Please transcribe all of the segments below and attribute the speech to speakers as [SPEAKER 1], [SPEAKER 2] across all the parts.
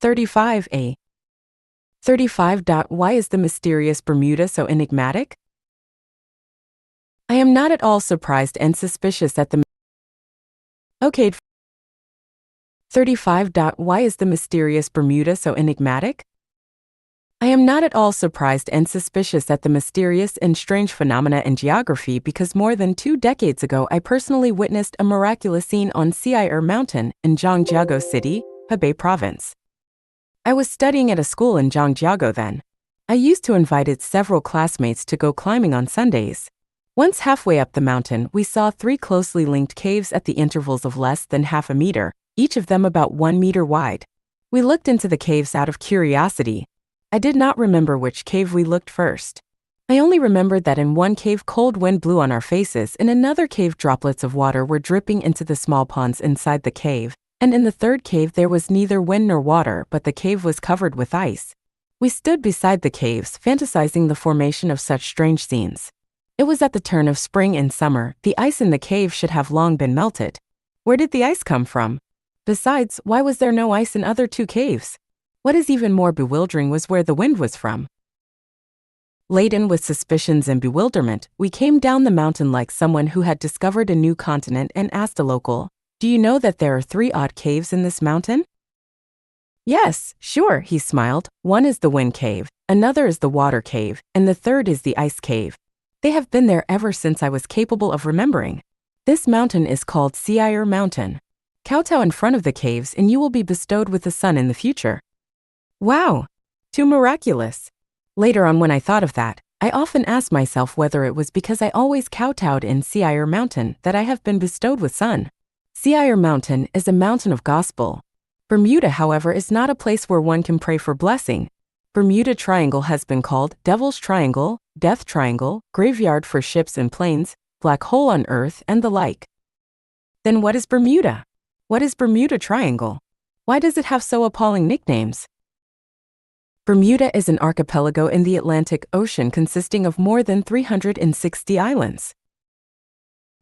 [SPEAKER 1] 35a. 35. Why is the mysterious Bermuda so enigmatic? I am not at all surprised and suspicious at the Okay. 35. Why is the mysterious Bermuda so enigmatic? I am not at all surprised and suspicious at the mysterious and strange phenomena in geography because more than 2 decades ago I personally witnessed a miraculous scene on Siair Mountain in Zhangjiago City, Hebei Province. I was studying at a school in Zhangjiago then. I used to invite several classmates to go climbing on Sundays. Once halfway up the mountain, we saw 3 closely linked caves at the intervals of less than half a meter, each of them about 1 meter wide. We looked into the caves out of curiosity. I did not remember which cave we looked first. I only remembered that in one cave cold wind blew on our faces, in another cave droplets of water were dripping into the small ponds inside the cave, and in the third cave there was neither wind nor water, but the cave was covered with ice. We stood beside the caves, fantasizing the formation of such strange scenes. It was at the turn of spring and summer. The ice in the cave should have long been melted. Where did the ice come from? Besides, why was there no ice in other 2 caves? What is even more bewildering was where the wind was from. Laden with suspicions and bewilderment, we came down the mountain like someone who had discovered a new continent and asked a local, "Do you know that there are 3 odd caves in this mountain?" "Yes, sure," he smiled. "One is the wind cave, another is the water cave, and the third is the ice cave. They have been there ever since I was capable of remembering. This mountain is called Siair Mountain. Kowtow in front of the caves and you will be bestowed with the sun in the future." Wow! Too miraculous. Later on when I thought of that, I often asked myself whether it was because I always kowtowed in Siair Mountain that I have been bestowed with sun. Siair Mountain is a mountain of gospel. Bermuda, however, is not a place where one can pray for blessing. Bermuda Triangle has been called Devil's Triangle, Death Triangle, Graveyard for Ships and Planes, Black Hole on Earth, and the like. Then what is Bermuda? What is Bermuda Triangle? Why does it have so appalling nicknames? Bermuda is an archipelago in the Atlantic Ocean consisting of more than 360 islands.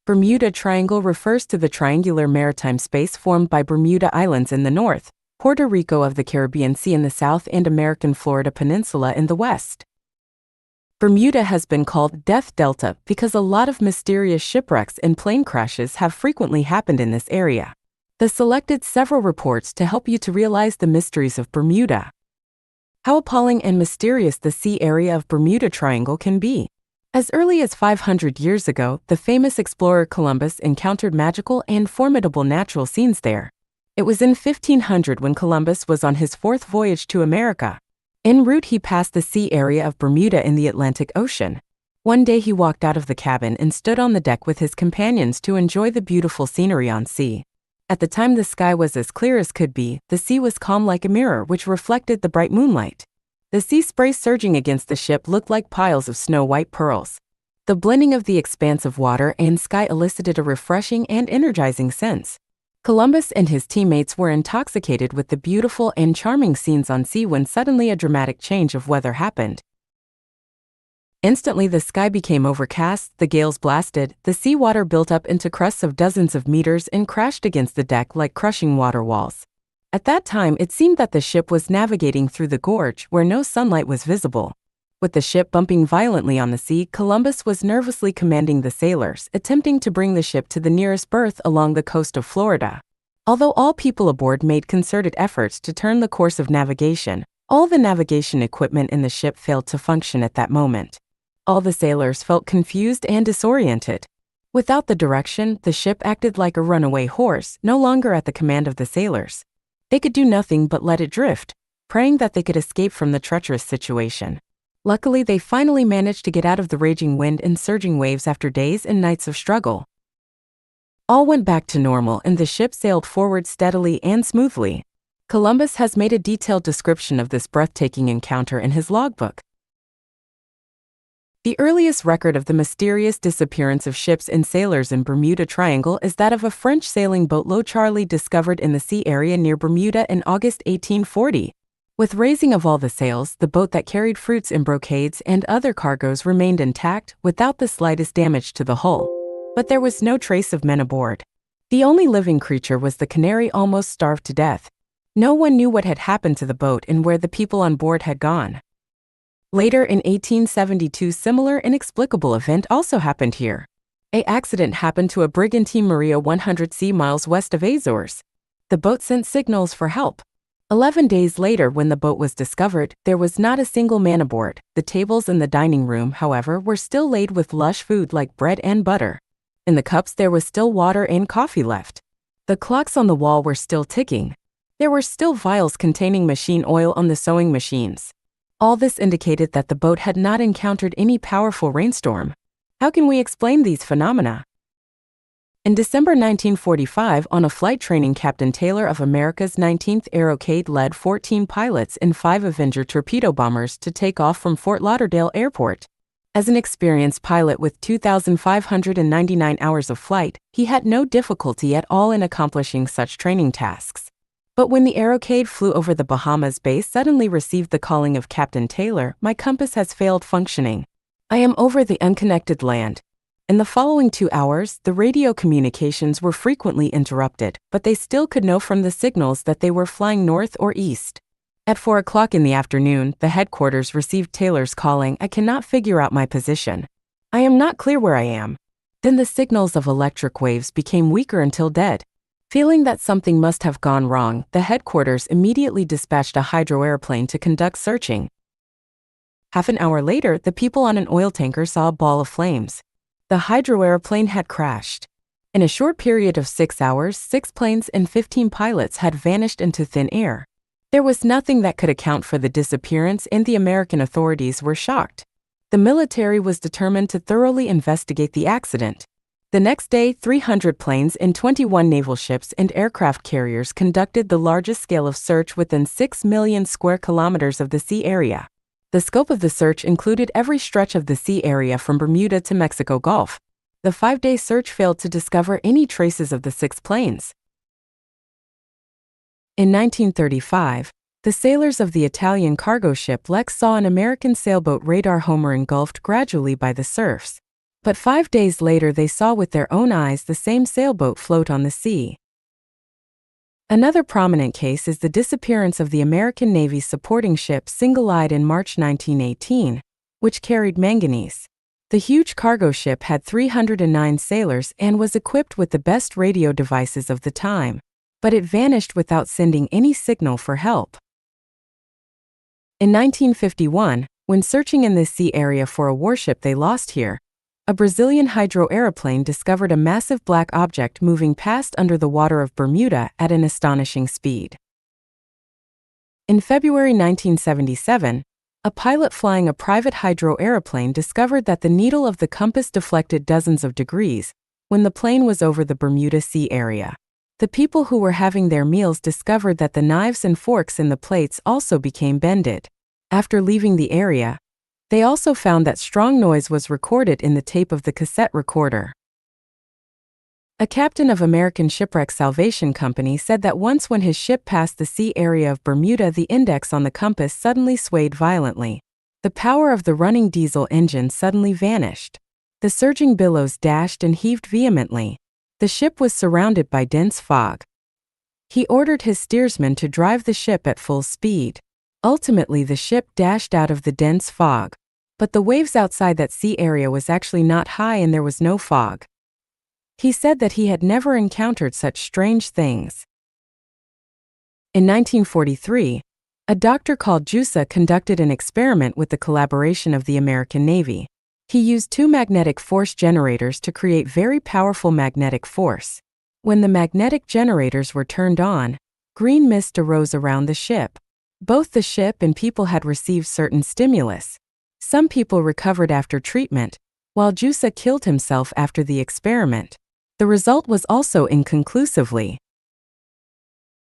[SPEAKER 1] Bermuda Triangle refers to the triangular maritime space formed by Bermuda Islands in the north, Puerto Rico of the Caribbean Sea in the south, and American Florida Peninsula in the west. Bermuda has been called Death Delta because a lot of mysterious shipwrecks and plane crashes have frequently happened in this area. The selected several reports to help you to realize the mysteries of Bermuda. How appalling and mysterious the sea area of Bermuda Triangle can be. As early as 500 years ago, the famous explorer Columbus encountered magical and formidable natural scenes there. It was in 1500 when Columbus was on his 4th voyage to America. En route he passed the sea area of Bermuda in the Atlantic Ocean. One day he walked out of the cabin and stood on the deck with his companions to enjoy the beautiful scenery on sea. At the time the sky was as clear as could be, the sea was calm like a mirror which reflected the bright moonlight. The sea spray surging against the ship looked like piles of snow-white pearls. The blending of the expanse of water and sky elicited a refreshing and energizing sense. Columbus and his teammates were intoxicated with the beautiful and charming scenes on sea when suddenly a dramatic change of weather happened. Instantly the sky became overcast, the gales blasted, the seawater built up into crusts of dozens of meters and crashed against the deck like crushing water walls. At that time it seemed that the ship was navigating through the gorge where no sunlight was visible. With the ship bumping violently on the sea, Columbus was nervously commanding the sailors, attempting to bring the ship to the nearest berth along the coast of Florida. Although all people aboard made concerted efforts to turn the course of navigation, all the navigation equipment in the ship failed to function at that moment. All the sailors felt confused and disoriented. Without the direction, the ship acted like a runaway horse, no longer at the command of the sailors. They could do nothing but let it drift, praying that they could escape from the treacherous situation. Luckily, they finally managed to get out of the raging wind and surging waves after days and nights of struggle. All went back to normal and the ship sailed forward steadily and smoothly. Columbus has made a detailed description of this breathtaking encounter in his logbook. The earliest record of the mysterious disappearance of ships and sailors in Bermuda Triangle is that of a French sailing boat Lo Charlie discovered in the sea area near Bermuda in August 1840. With raising of all the sails, the boat that carried fruits and brocades and other cargoes remained intact without the slightest damage to the hull. But there was no trace of men aboard. The only living creature was the canary, almost starved to death. No one knew what had happened to the boat and where the people on board had gone. Later in 1872, similar inexplicable event also happened here. An accident happened to a brigantine Maria 100 miles west of Azores. The boat sent signals for help. 11 days later, when the boat was discovered, there was not a single man aboard. The tables in the dining room, however, were still laid with lush food like bread and butter. In the cups there was still water and coffee left. The clocks on the wall were still ticking. There were still vials containing machine oil on the sewing machines. All this indicated that the boat had not encountered any powerful rainstorm. How can we explain these phenomena? In December 1945, on a flight training, Captain Taylor of America's 19th Aerocade led 14 pilots in 5 Avenger torpedo bombers to take off from Fort Lauderdale Airport. As an experienced pilot with 2,599 hours of flight, he had no difficulty at all in accomplishing such training tasks. But when the Aerocade flew over the Bahamas, base suddenly received the calling of Captain Taylor, "My compass has failed functioning. I am over the unconnected land." In the following 2 hours, the radio communications were frequently interrupted, but they still could know from the signals that they were flying north or east. At 4 o'clock in the afternoon, the headquarters received Taylor's calling, "I cannot figure out my position. I am not clear where I am." Then the signals of electric waves became weaker until dead. Feeling that something must have gone wrong, the headquarters immediately dispatched a hydroairplane to conduct searching. Half an hour later, the people on an oil tanker saw a ball of flames. The hydroairplane had crashed. In a short period of 6 hours, 6 planes and 15 pilots had vanished into thin air. There was nothing that could account for the disappearance, and the American authorities were shocked. The military was determined to thoroughly investigate the accident. The next day, 300 planes and 21 naval ships and aircraft carriers conducted the largest scale of search within 6 million square kilometers of the sea area. The scope of the search included every stretch of the sea area from Bermuda to Mexico Gulf. The 5-day search failed to discover any traces of the 6 planes. In 1935, the sailors of the Italian cargo ship Lex saw an American sailboat radar Homer engulfed gradually by the surfs. But 5 days later they saw with their own eyes the same sailboat float on the sea. Another prominent case is the disappearance of the American Navy's supporting ship Single-Eyed in March 1918, which carried manganese. The huge cargo ship had 309 sailors and was equipped with the best radio devices of the time, but it vanished without sending any signal for help. In 1951, when searching in this sea area for a warship they lost here, a Brazilian hydroaeroplane discovered a massive black object moving past under the water of Bermuda at an astonishing speed. In February 1977, a pilot flying a private hydroaeroplane discovered that the needle of the compass deflected dozens of degrees when the plane was over the Bermuda Sea area. The people who were having their meals discovered that the knives and forks in the plates also became bended. After leaving the area, they also found that strong noise was recorded in the tape of the cassette recorder. A captain of American Shipwreck Salvation Company said that once when his ship passed the sea area of Bermuda, the index on the compass suddenly swayed violently. The power of the running diesel engine suddenly vanished. The surging billows dashed and heaved vehemently. The ship was surrounded by dense fog. He ordered his steersman to drive the ship at full speed. Ultimately, the ship dashed out of the dense fog. But the waves outside that sea area was actually not high and there was no fog. He said that he had never encountered such strange things. In 1943, a doctor called Jusa conducted an experiment with the collaboration of the American Navy. He used 2 magnetic force generators to create very powerful magnetic force. When the magnetic generators were turned on, green mist arose around the ship. Both the ship and people had received certain stimulus. Some people recovered after treatment, while Jusa killed himself after the experiment. The result was also inconclusively.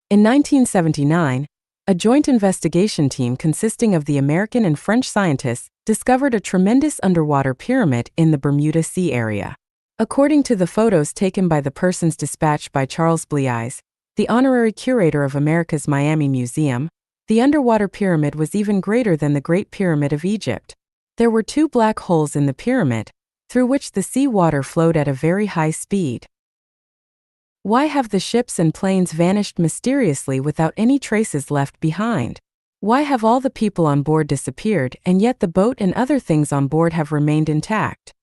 [SPEAKER 1] In 1979, a joint investigation team consisting of the American and French scientists discovered a tremendous underwater pyramid in the Bermuda Sea area. According to the photos taken by the persons dispatched by Charles Blies, the honorary curator of America's Miami Museum, the underwater pyramid was even greater than the Great Pyramid of Egypt. There were 2 black holes in the pyramid, through which the sea water flowed at a very high speed. Why have the ships and planes vanished mysteriously without any traces left behind? Why have all the people on board disappeared, and yet the boat and other things on board have remained intact?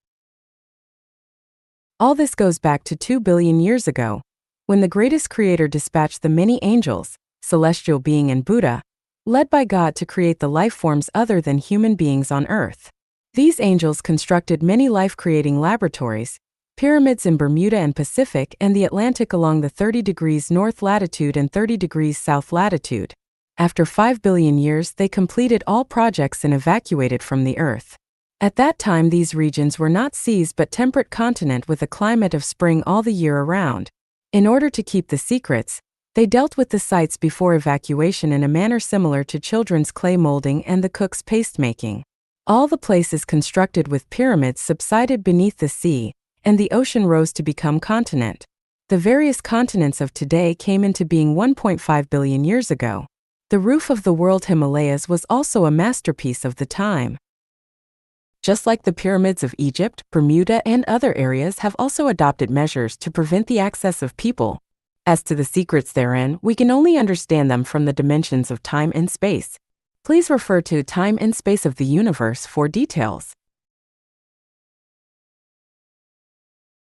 [SPEAKER 1] All this goes back to 2 billion years ago, when the greatest creator dispatched the many angels, celestial being and Buddha, led by God to create the life forms other than human beings on Earth. These angels constructed many life-creating laboratories, pyramids in Bermuda and Pacific and the Atlantic along the 30 degrees north latitude and 30 degrees south latitude. After 5 billion years, they completed all projects and evacuated from the Earth. At that time, these regions were not seas but temperate continent with a climate of spring all the year around. In order to keep the secrets, they dealt with the sites before evacuation in a manner similar to children's clay molding and the cook's paste making. All the places constructed with pyramids subsided beneath the sea, and the ocean rose to become continent. The various continents of today came into being 1.5 billion years ago. The roof of the world Himalayas was also a masterpiece of the time. Just like the pyramids of Egypt, Bermuda and other areas have also adopted measures to prevent the access of people. As to the secrets therein, we can only understand them from the dimensions of time and space. Please refer to Time and Space of the Universe for details.